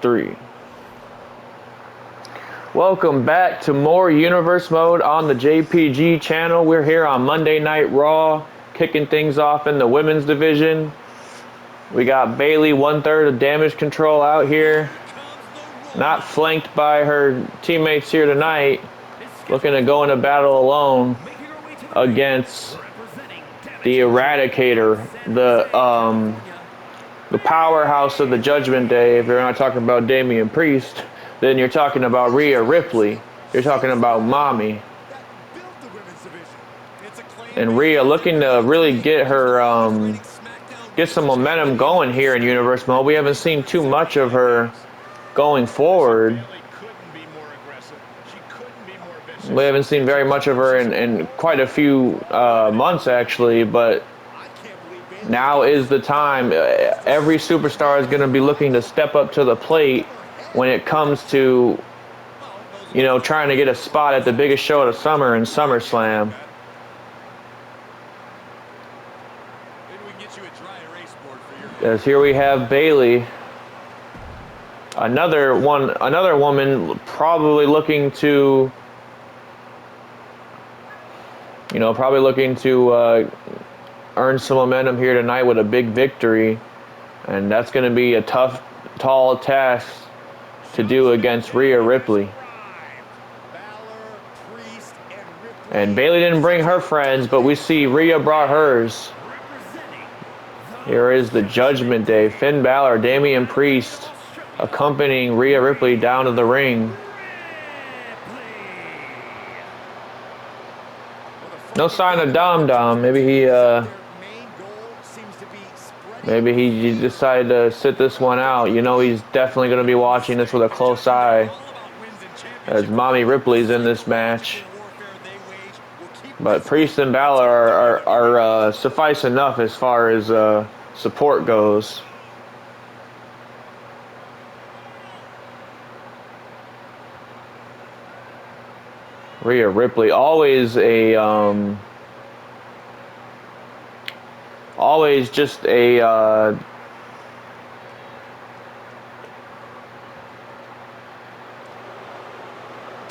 Ep43. Welcome back to more Universe Mode on the JPG channel. We're here on Monday Night Raw, kicking things off in the women's division. We got Bayley, 1/3 of Damage Control out here. Not flanked by her teammates here tonight. Looking to go into battle alone against the Eradicator, the powerhouse of the Judgment Day. If you're not talking about Damian Priest, then you're talking about Rhea Ripley. You're talking about Mommy. And Rhea looking to really get her, get some momentum going here in Universe Mode. We haven't seen too much of her going forward. We haven't seen very much of her in quite a few months, actually, but now is the time. Every superstar is going to be looking to step up to the plate when it comes to, you know, trying to get a spot at the biggest show of the summer in SummerSlam. As here we have Bayley, another woman probably looking to, you know, earn some momentum here tonight with a big victory, and that's going to be a tough, tall task to do against Rhea Ripley. And Bayley didn't bring her friends, but we see Rhea brought hers. Here is the Judgment Day. Finn Balor, Damian Priest accompanying Rhea Ripley down to the ring. No sign of Dom Dom. Maybe he decided to sit this one out. You know he's definitely going to be watching this with a close eye, as Mommy Ripley's in this match. But Priest and Balor are suffice enough as far as support goes. Rhea Ripley, always just a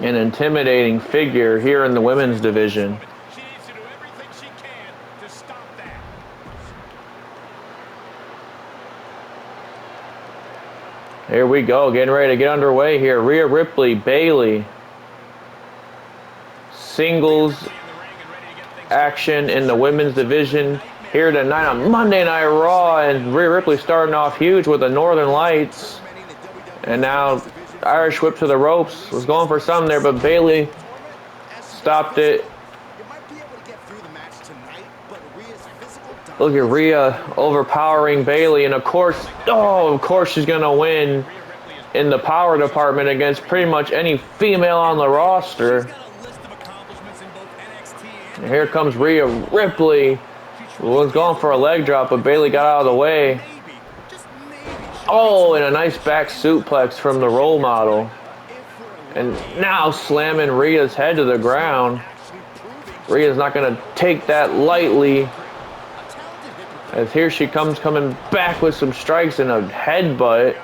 an intimidating figure here in the women's division. She needs to do everything she can to stop that. Here we go, getting ready to get underway here. Rhea Ripley, Bayley. Singles action in the women's division here tonight on Monday Night Raw, and Rhea Ripley starting off huge with the Northern Lights, and now Irish whip to the ropes. Was going for something there, but Bayley stopped it. Look at Rhea overpowering Bayley, and of course she's gonna win in the power department against pretty much any female on the roster. And here comes Rhea Ripley. Was going for a leg drop, but Bayley got out of the way. Oh, and a nice back suplex from the role model. And now slamming Rhea's head to the ground. Rhea's not going to take that lightly, as here she comes coming back with some strikes and a headbutt.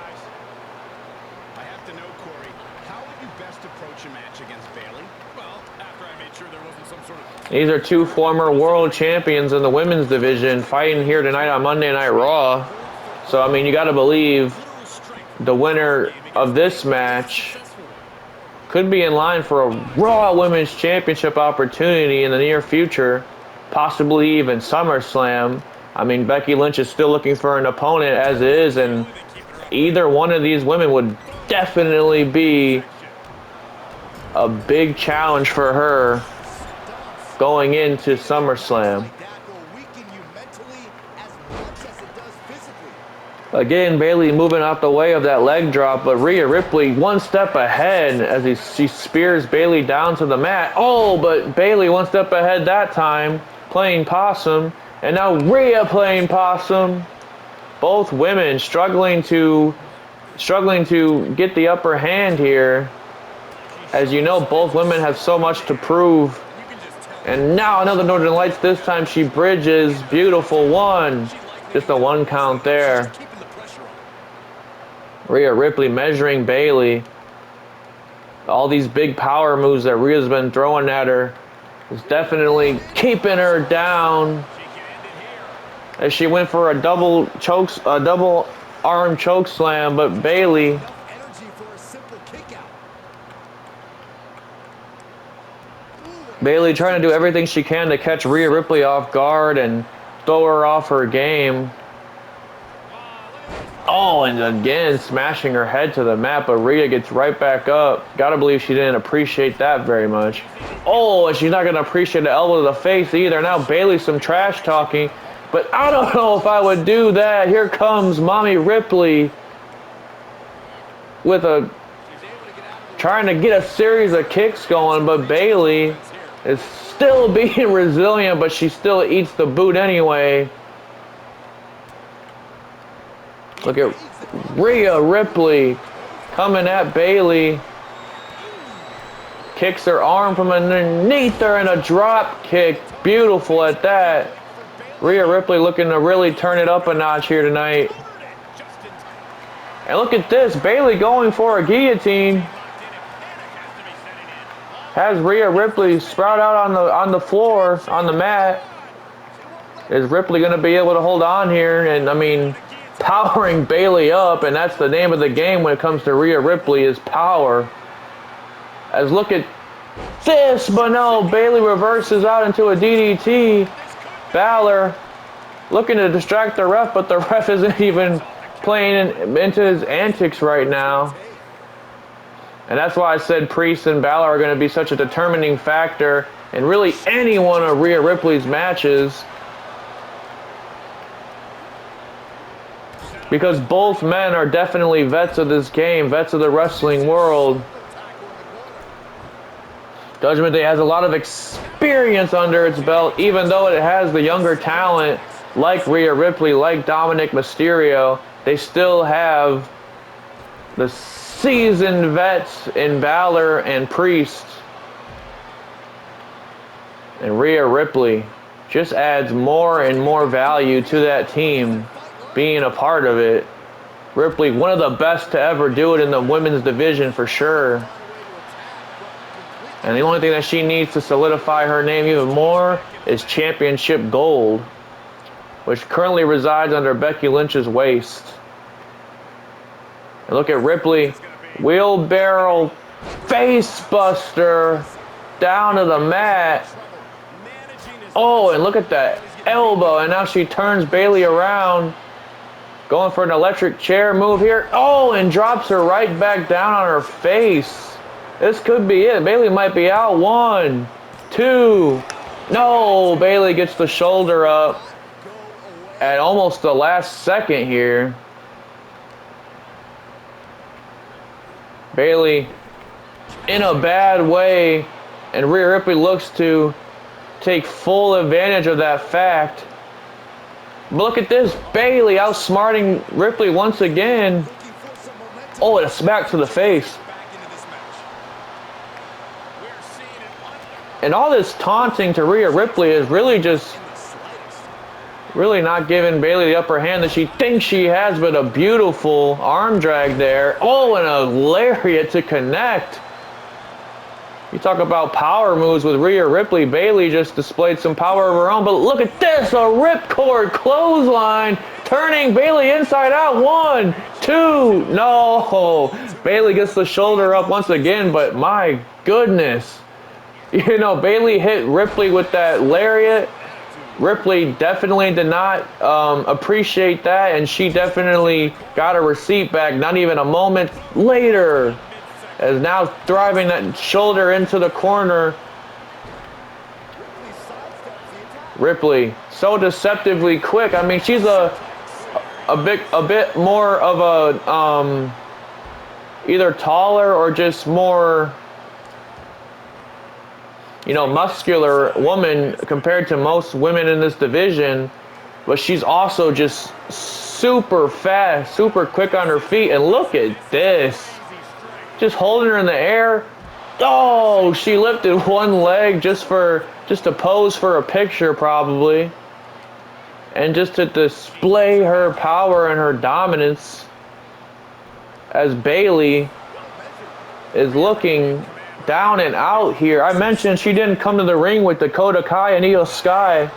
These are two former world champions in the women's division fighting here tonight on Monday Night Raw. So, I mean, you got to believe the winner of this match could be in line for a Raw Women's Championship opportunity in the near future, possibly even SummerSlam. I mean, Becky Lynch is still looking for an opponent as is, and either one of these women would definitely be a big challenge for her going into SummerSlam. Again, Bayley moving out the way of that leg drop, but Rhea Ripley one step ahead as she spears Bayley down to the mat. Oh, but Bayley one step ahead that time, playing possum, and now Rhea playing possum. Both women struggling to get the upper hand here. As you know, both women have so much to prove. And now another Northern Lights. This time she bridges. Beautiful one. Just a one count there. Rhea Ripley measuring Bayley. All these big power moves that Rhea's been throwing at her is definitely keeping her down. As she went for a double arm choke slam, but Bayley trying to do everything she can to catch Rhea Ripley off guard and throw her off her game. Oh, and again smashing her head to the mat, but Rhea gets right back up. Gotta believe she didn't appreciate that very much. Oh, and she's not gonna appreciate the elbow to the face either. Now Bayley some trash talking, but I don't know if I would do that. Here comes Mommy Ripley with trying to get a series of kicks going, but Bayley is still being resilient, but she still eats the boot anyway. Look at Rhea Ripley coming at Bayley. Kicks her arm from underneath her and a drop kick. Beautiful at that. Rhea Ripley looking to really turn it up a notch here tonight. And look at this, Bayley going for a guillotine. Has Rhea Ripley sprout out on the floor, on the mat. Is Ripley going to be able to hold on here? And I mean, powering Bayley up, and that's the name of the game when it comes to Rhea Ripley, is power. As look at this, but no, Bayley reverses out into a DDT. Balor looking to distract the ref, but the ref isn't even playing into his antics right now. And that's why I said Priest and Balor are going to be such a determining factor in really any one of Rhea Ripley's matches. Because both men are definitely vets of this game, vets of the wrestling world. Judgment Day has a lot of experience under its belt, even though it has the younger talent like Rhea Ripley, like Dominic Mysterio. They still have the seasoned vets in Balor and Priest. And Rhea Ripley just adds more and more value to that team, being a part of it. Ripley, one of the best to ever do it in the women's division for sure. And the only thing that she needs to solidify her name even more is championship gold, which currently resides under Becky Lynch's waist. And look at Ripley, wheelbarrow face buster down to the mat. Oh, and look at that elbow, and now she turns Bayley around, going for an electric chair move here. Oh, and drops her right back down on her face. This could be it. Bayley might be out. 1, 2. No, Bayley gets the shoulder up at almost the last second here. Bayley in a bad way, and Rhea Ripley looks to take full advantage of that fact. But look at this, Bayley outsmarting Ripley once again. Oh, and a smack to the face. And all this taunting to Rhea Ripley is really not giving Bayley the upper hand that she thinks she has, but a beautiful arm drag there. Oh, and a lariat to connect. You talk about power moves with Rhea Ripley. Bayley just displayed some power of her own, but look at this, a ripcord clothesline, turning Bayley inside out. 1, 2, no. Bayley gets the shoulder up once again, but my goodness. You know, Bayley hit Ripley with that lariat. Ripley definitely did not appreciate that, and she definitely got a receipt back not even a moment later, as now driving that shoulder into the corner. Ripley, so deceptively quick. I mean, she's a bit more of a either taller or just more, you know, muscular woman compared to most women in this division, but she's also just super fast, super quick on her feet. And look at this, just holding her in the air. Oh, she lifted one leg just to pose for a picture probably, and just to display her power and her dominance. as Bailey is looking down and out here. I mentioned she didn't come to the ring with Dakota Kai and Io Sky.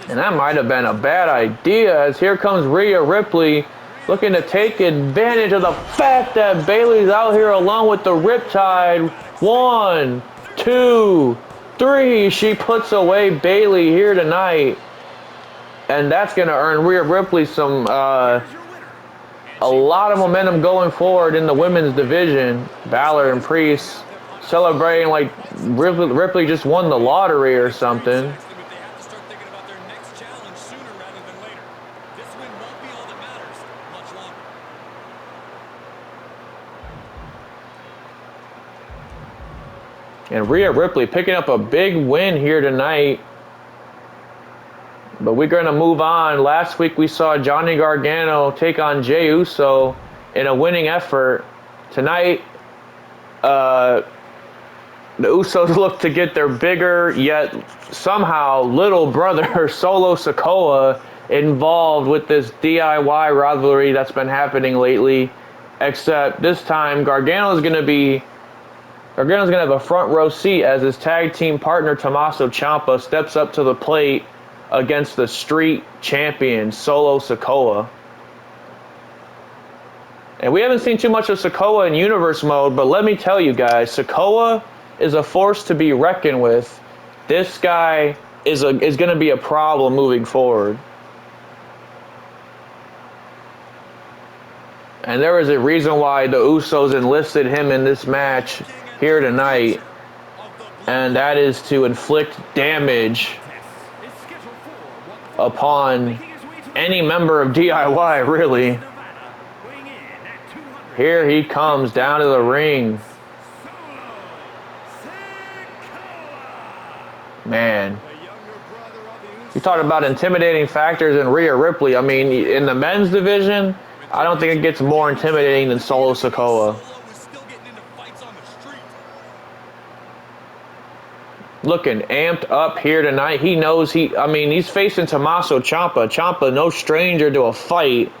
And that might have been a bad idea, as here comes Rhea Ripley looking to take advantage of the fact that Bailey's out here alone with the Riptide. 1, 2, 3. She puts away Bailey here tonight. And that's going to earn Rhea Ripley some a lot of momentum going forward in the women's division. Balor and Priest celebrating like Ripley just won the lottery or something. And Rhea Ripley picking up a big win here tonight. But we're going to move on. Last week we saw Johnny Gargano take on Jey Uso in a winning effort. Tonight, the Usos look to get their bigger yet somehow little brother Solo Sikoa involved with this DIY rivalry that's been happening lately. Except this time Gargano's going to have a front row seat as his tag team partner Tommaso Ciampa steps up to the plate against the street champion Solo Sikoa. And we haven't seen too much of Sikoa in universe mode, but let me tell you guys, Sikoa is a force to be reckoned with. This guy is going to be a problem moving forward. And there is a reason why the Usos enlisted him in this match here tonight, and that is to inflict damage upon any member of DIY, really. Here he comes down to the ring. Man. You talk about intimidating factors in Rhea Ripley. I mean, in the men's division, I don't think it gets more intimidating than Solo Sikoa. Looking amped up here tonight. He knows he's facing Tommaso Ciampa. Ciampa, no stranger to a fight.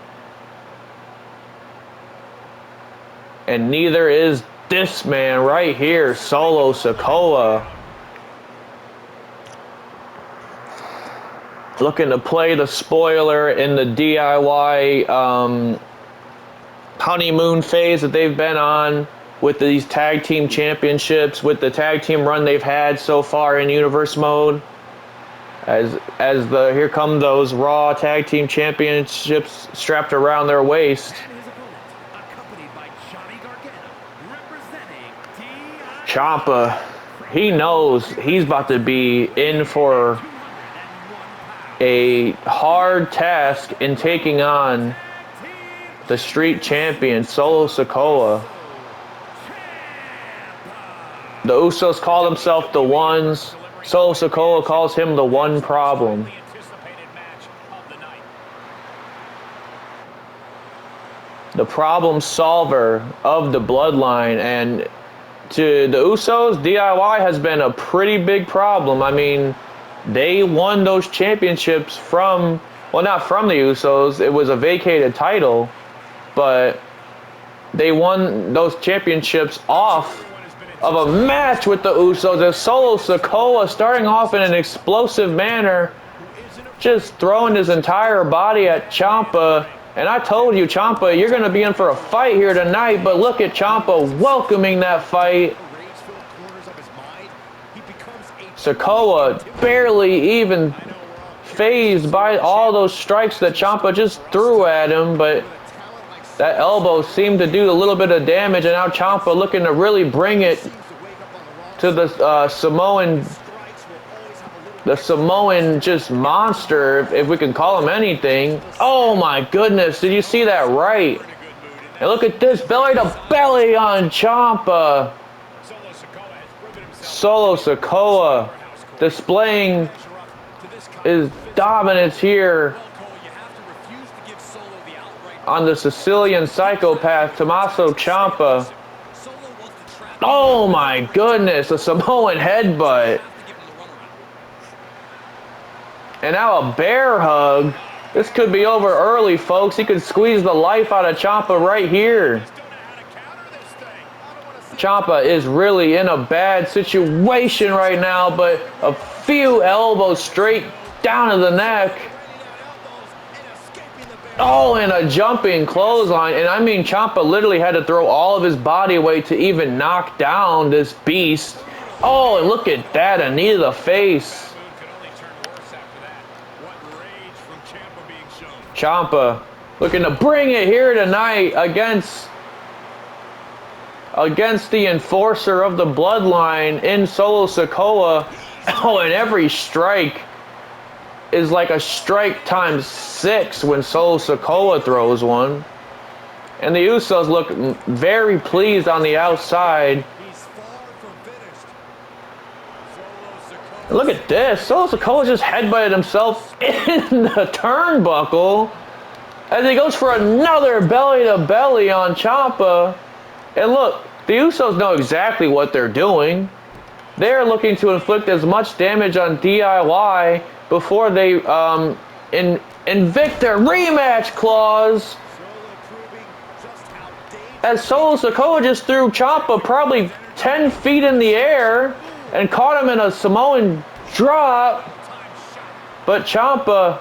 And neither is this man right here, Solo Sikoa. Looking to play the spoiler in the DIY honeymoon phase that they've been on with these tag team championships, with the tag team run they've had so far in universe mode. Here come those Raw tag team championships strapped around their waist. Ciampa, he knows he's about to be in for a hard task in taking on the street champion, Solo Sikoa. The Usos call themselves the Ones. Solo Sikoa calls him the One Problem. The problem solver of the bloodline. And to the Usos, DIY has been a pretty big problem. I mean, they won those championships not from the Usos. It was a vacated title. But they won those championships off of a match with the Usos, as Solo Sikoa, starting off in an explosive manner, just throwing his entire body at Ciampa. And I told you, Ciampa, you're going to be in for a fight here tonight, but look at Ciampa welcoming that fight. Sikoa barely even fazed by all those strikes that Ciampa just threw at him, but that elbow seemed to do a little bit of damage, and now Ciampa looking to really bring it to the Samoan just monster, if we can call him anything. Oh my goodness, did you see that right? And look at this, belly to belly on Ciampa. Solo Sikoa displaying his dominance here on the Sicilian psychopath, Tommaso Ciampa. Oh my goodness, a Samoan headbutt. And now a bear hug This could be over early, folks. He could squeeze the life out of Ciampa right here. Ciampa is really in a bad situation right now, but a few elbows straight down to the neck. Oh, and a jumping clothesline. And I mean, Ciampa literally had to throw all of his body weight to even knock down this beast. Oh, and look at that, a knee to the face. Ciampa looking to bring it here tonight against the enforcer of the bloodline in Solo Sikoa. Oh, and every strike is like a strike times 6 when Solo Sikoa throws one. And the Usos look very pleased on the outside. And look at this. Solo Sikoa just headbutted himself in the turnbuckle as he goes for another belly-to-belly on Ciampa. And look, the Usos know exactly what they're doing. They're looking to inflict as much damage on DIY before they invoke their rematch clause. As Solo Sikoa just threw Ciampa probably 10 feet in the air and caught him in a Samoan drop. But Ciampa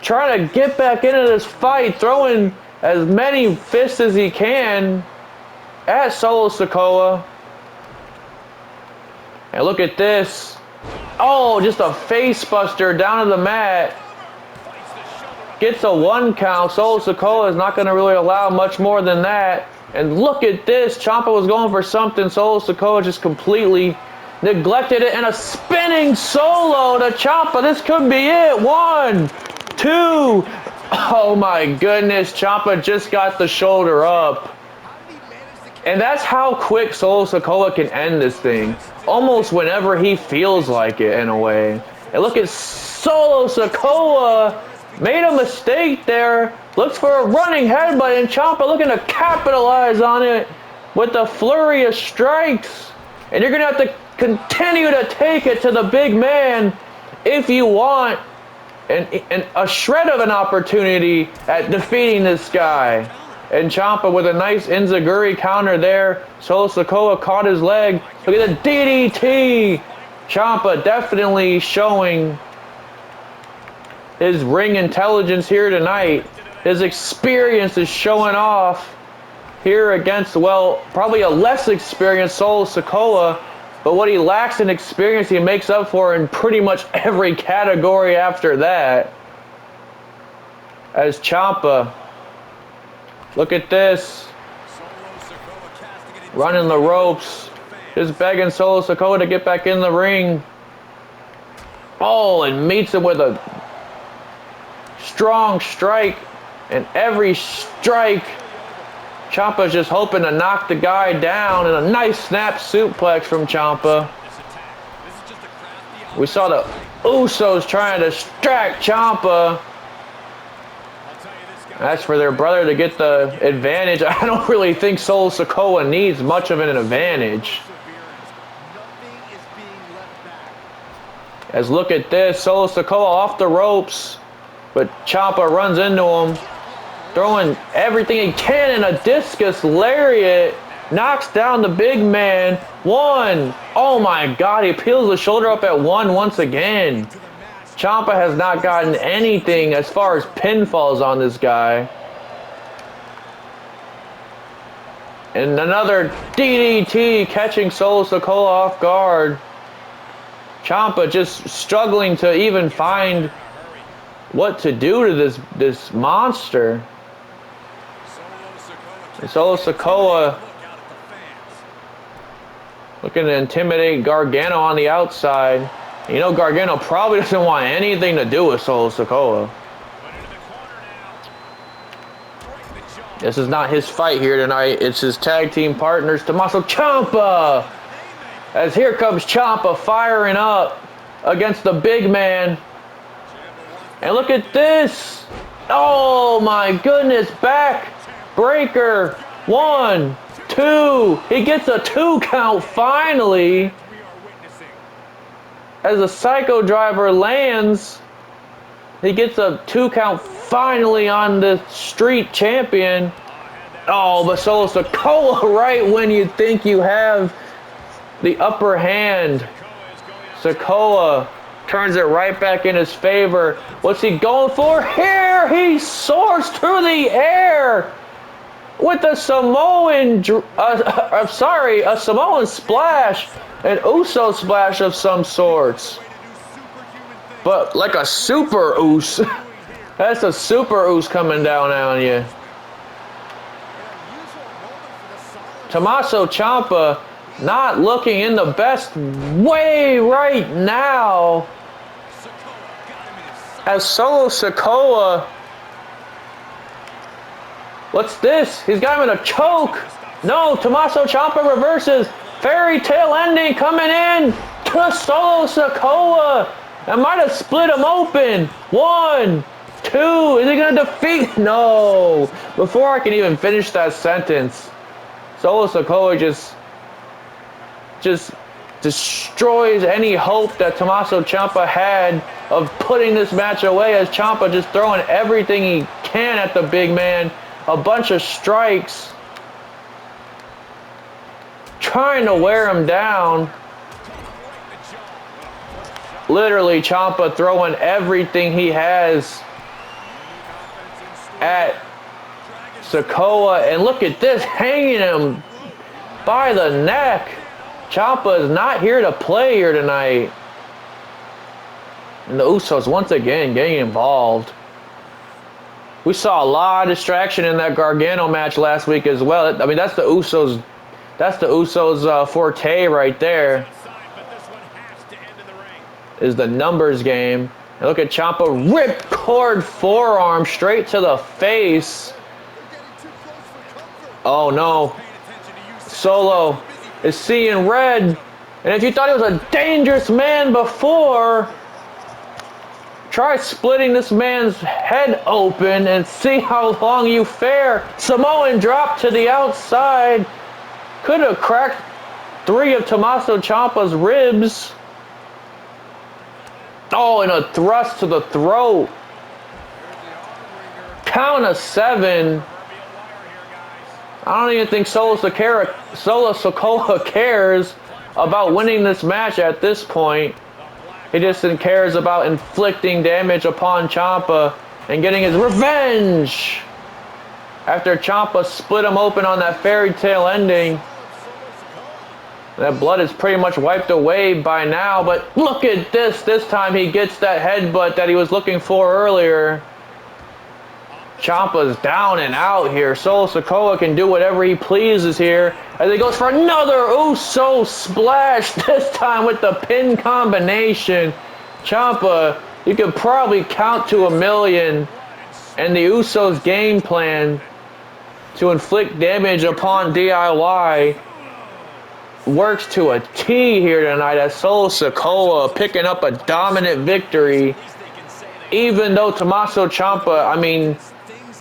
trying to get back into this fight, throwing as many fists as he can at Solo Sikoa. And look at this. Oh, just a face buster down to the mat. Gets a 1 count. Solo Sikoa is not going to really allow much more than that. And look at this. Ciampa was going for something. Solo Sikoa just completely neglected it. And a spinning solo to Ciampa. This could be it. 1, 2. Oh my goodness. Ciampa just got the shoulder up. And that's how quick Solo Sikoa can end this thing. Almost whenever he feels like it, in a way. And look at Solo Sikoa. Made a mistake there. Looks for a running headbutt, and Ciampa looking to capitalize on it with a flurry of strikes. And you're going to have to continue to take it to the big man if you want a shred of an opportunity at defeating this guy. And Ciampa with a nice enziguri counter there. Solo Sikoa caught his leg. Look at the DDT. Ciampa definitely showing his ring intelligence here tonight. His experience is showing off here against, well, probably a less experienced Solo Sikoa. But what he lacks in experience, he makes up for in pretty much every category after that. As Ciampa, look at this. Running the ropes. Just begging Solo Sikoa to get back in the ring. Oh, and meets him with a strong strike. And every strike, Ciampa's just hoping to knock the guy down. And a nice snap suplex from Ciampa. We saw the Usos trying to distract Ciampa. As for their brother to get the advantage, I don't really think Solo Sikoa needs much of an advantage. As look at this, Solo Sikoa off the ropes, but Ciampa runs into him, throwing everything he can in a discus lariat, knocks down the big man. 1. Oh my God, he peels the shoulder up at 1 once again. Ciampa has not gotten anything as far as pinfalls on this guy. And another DDT catching Solo Sikoa off guard. Ciampa just struggling to even find what to do to this monster. And Solo Sikoa looking to intimidate Gargano on the outside. You know, Gargano probably doesn't want anything to do with Solo Sikoa. This is not his fight here tonight. It's his tag team partners, Tommaso Ciampa. As here comes Ciampa firing up against the big man. And look at this. Oh my goodness, back breaker. 1, 2. He gets a 2 count finally. As a psycho driver lands, He gets a 2 count finally on the street champion. Oh, but Solo Sikoa right when you think you have the upper hand. Sikoa turns it right back in his favor. What's he going for? Here he soars through the air with a Samoan, a Samoan splash, an Uso splash of some sorts. But like a super Us. That's a super Us coming down on you. Tommaso Ciampa not looking in the best way right now. As Solo Sikoa. What's this? He's got him in a choke. No, Tommaso Ciampa reverses. Fairy tale ending coming in to Solo Sikoa. That might have split him open. 1, 2. Is he going to defeat? No. Before I can even finish that sentence, Solo Sikoa just destroys any hope that Tommaso Ciampa had of putting this match away, as Ciampa just throwing everything he can at the big man. A bunch of strikes. Trying to wear him down. Literally, Ciampa throwing everything he has at Sikoa. And look at this, hanging him by the neck. Ciampa is not here to play here tonight. And the Usos once again getting involved. We saw a lot of distraction in that Gargano match last week as well. I mean, that's the Usos. That's the Usos' forte right there. Is the numbers game. And look at Ciampa, ripcord forearm straight to the face. Oh no. Solo is seeing red. And if you thought he was a dangerous man before, try splitting this man's head open and see how long you fare. Samoan drop to the outside. Could have cracked 3 of Tommaso Ciampa's ribs. Oh, and a thrust to the throat. Count of 7. I don't even think Solo Sikoa cares about winning this match at this point. He just cares about inflicting damage upon Ciampa and getting his revenge. After Ciampa split him open on that fairy tale ending. That blood is pretty much wiped away by now, but look at this. This time he gets that headbutt that he was looking for earlier. Ciampa's down and out here. Solo Sikoa can do whatever he pleases here as he goes for another Uso splash, this time with the pin combination. Ciampa, you could probably count to 1,000,000, and the Usos' game plan to inflict damage upon DIY works to a T here tonight, as Solo Sikoa picking up a dominant victory, even though Tommaso Ciampa, I mean,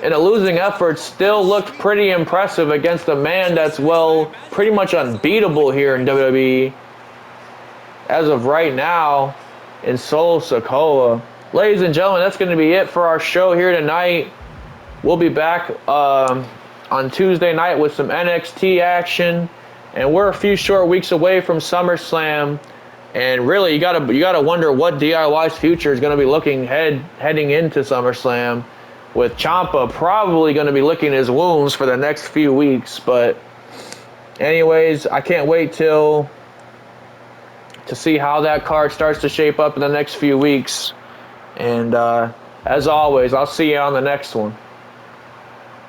in a losing effort, still looked pretty impressive against a man that's, well, pretty much unbeatable here in WWE as of right now in Solo Sikoa. Ladies and gentlemen, that's going to be it for our show here tonight. We'll be back on Tuesday night with some NXT action. And we're a few short weeks away from SummerSlam, and really, you gotta wonder what DIY's future is going to be looking heading into SummerSlam, with Ciampa probably going to be licking his wounds for the next few weeks. But, anyways, I can't wait to see how that card starts to shape up in the next few weeks. And as always, I'll see you on the next one.